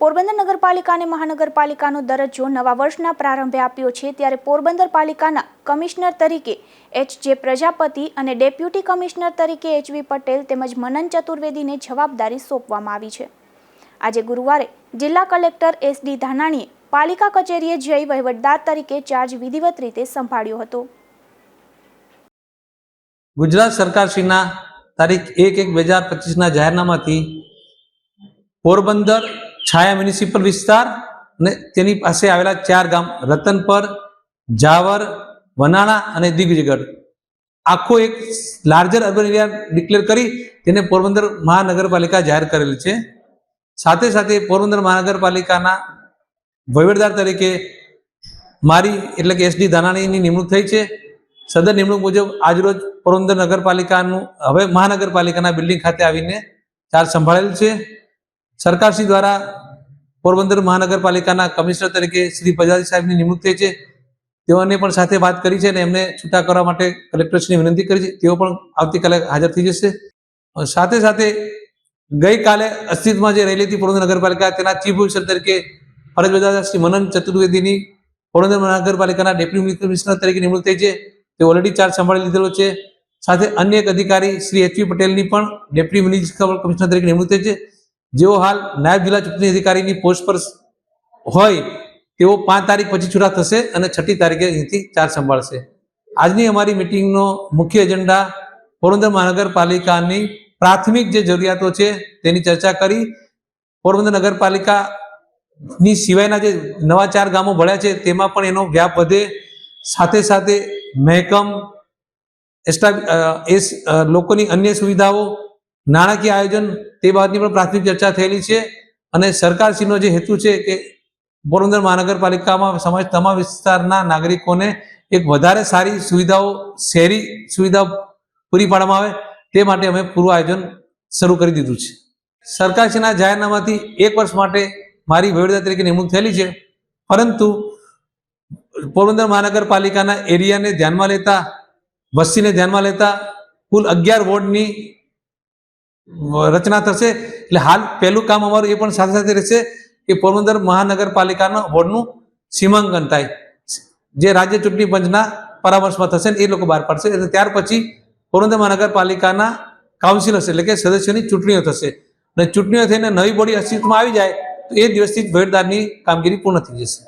પોરબંદર નગરપાલિકા અને મહાનગરપાલિકાનો દરજ્જો નવા વર્ષના પ્રારંભે આપ્યો છે, ત્યારે પોરબંદર પાલિકાના કમિશનર તરીકે એચ.જે. પ્રજાપતિ અને ડેપ્યુટી કમિશનર તરીકે એચ.વી. પટેલ તેમજ મનન ચતુર્વેદીને જવાબદારી સોંપવામાં આવી છે। આજે ગુરુવારે જિલ્લા કલેક્ટર એસ.ડી. ધાનાણીએ પાલિકા કચેરીએ જઈ વહીવટદાર તરીકે ચાર્જ વિધિવત રીતે સંભાળ્યો હતો। ગુજરાત સરકારશ્રીના તારીખ 1/1/2025 જાહેરનામાથી પોરબંદર છાયા મ્યુનિસિપલ વિસ્તાર અને તેની પાસે આવેલા 4 ગામ રતનપર, જાવર, વનાણા અને દિગ્વિજયગઢ આખો એક લાર્જર અર્બન એરિયા ડિક્લેર કરી તેને પોરબંદર મહાનગરપાલિકા જાહેર કરેલી છે। સાથે સાથે પોરબંદર મહાનગરપાલિકાના વહીવટદાર તરીકે મારી એટલે કે એસ.ડી. ધાનાણીની નિમણૂક થઈ છે। સદર નિમણૂક મુજબ આજરોજ પોરબંદર નગરપાલિકાનું હવે મહાનગરપાલિકાના બિલ્ડિંગ ખાતે આવીને ચાર્જ સંભાળેલ છે। સરકારશ્રી દ્વારા પોરબંદર મહાનગરપાલિકાના કમિશનર તરીકે શ્રી પ્રજાપતિ સાહેબની નિમણૂક થઈ છે। તેઓને પણ સાથે વાત કરી છે અને એમને છૂટા કરવા માટે કલેક્ટરશ્રીને વિનંતી કરી છે। તેઓ પણ આવતીકાલે હાજર થઈ જશે। સાથે સાથે ગઈકાલે અસ્તિત્વમાં જે રહેલી હતી પોરબંદર નગરપાલિકા તેના ચીફ ઓફિસર તરીકે ફરજ બજાવતા શ્રી મનન ચતુર્વેદીની પોરબંદર મહાનગરપાલિકાના ડેપ્યુટી કમિશનર તરીકે નિમણૂક થઈ છે। તે ઓલરેડી ચાર્જ સંભાળી લીધેલો છે। સાથે અન્ય એક અધિકારી શ્રી એચ.વી. પટેલની પણ ડેપ્યુટી મ્યુનિસિપલ કમિશનર તરીકે નિમણૂક થઈ છે। જેઓ હાલ નાયબ જિલ્લા ચૂંટણી અધિકારીની પોસ્ટ પર હોય તેઓ 5 તારીખ પછી છૂટા થશે અને 6મી તારીખે અહીંથી ચાર્જ સંભાળશે। આજની અમારી મિટિંગનો મુખ્ય એજન્ડા પોરબંદર મહાનગરપાલિકાની પ્રાથમિક જે જરૂરિયાતો છે તેની ચર્ચા કરી પોરબંદર નગરપાલિકાની સિવાયના જે નવા 4 ગામો ભળ્યા છે તેમાં પણ એનો વ્યાપ વધે। સાથે સાથે મહેકમ લોકોની અન્ય સુવિધાઓ, નાણાકીય આયોજન તે બાબતની પણ પ્રાથમિક ચર્ચા થયેલી છે અને સરકારશ્રીનો જે હેતુ છે કે પોરબંદર મહાનગરપાલિકામાં સમાજ તમામ વિસ્તારના નાગરિકોને એક વધારે સારી સુવિધાઓ, શહેરી સુવિધાઓ પૂરી પાડવામાં આવે તે માટે અમે પૂરું આયોજન શરૂ કરી દીધું છે। સરકારશ્રીના જાહેરનામાથી 1 વર્ષ માટે મારી વહીવટદાર તરીકે નિમણૂક થયેલી છે, પરંતુ પોરબંદર મહાનગરપાલિકાના એરિયાને ધ્યાનમાં લેતા, વસ્તીને ધ્યાનમાં લેતા કુલ 11 વોર્ડની રચના થશે। એટલે હાલ પહેલું કામ અમારું એ પણ સાથે સાથે રહેશે કે પોરબંદર મહાનગરપાલિકાના વોર્ડનું સીમાંકન થાય, જે રાજ્ય ચૂંટણી પંચના પરામર્શમાં થશે એ લોકો બહાર પાડશે। એટલે ત્યાર પછી પોરબંદર મહાનગરપાલિકાના કાઉન્સિલર્સ એટલે કે સદસ્યોની ચૂંટણીઓ થશે અને ચૂંટણીઓ થઈને નવી બોડી અસ્તિત્વમાં આવી જાય તો એ દિવસથી જ વહીવટદારની કામગીરી પૂર્ણ થઈ જશે।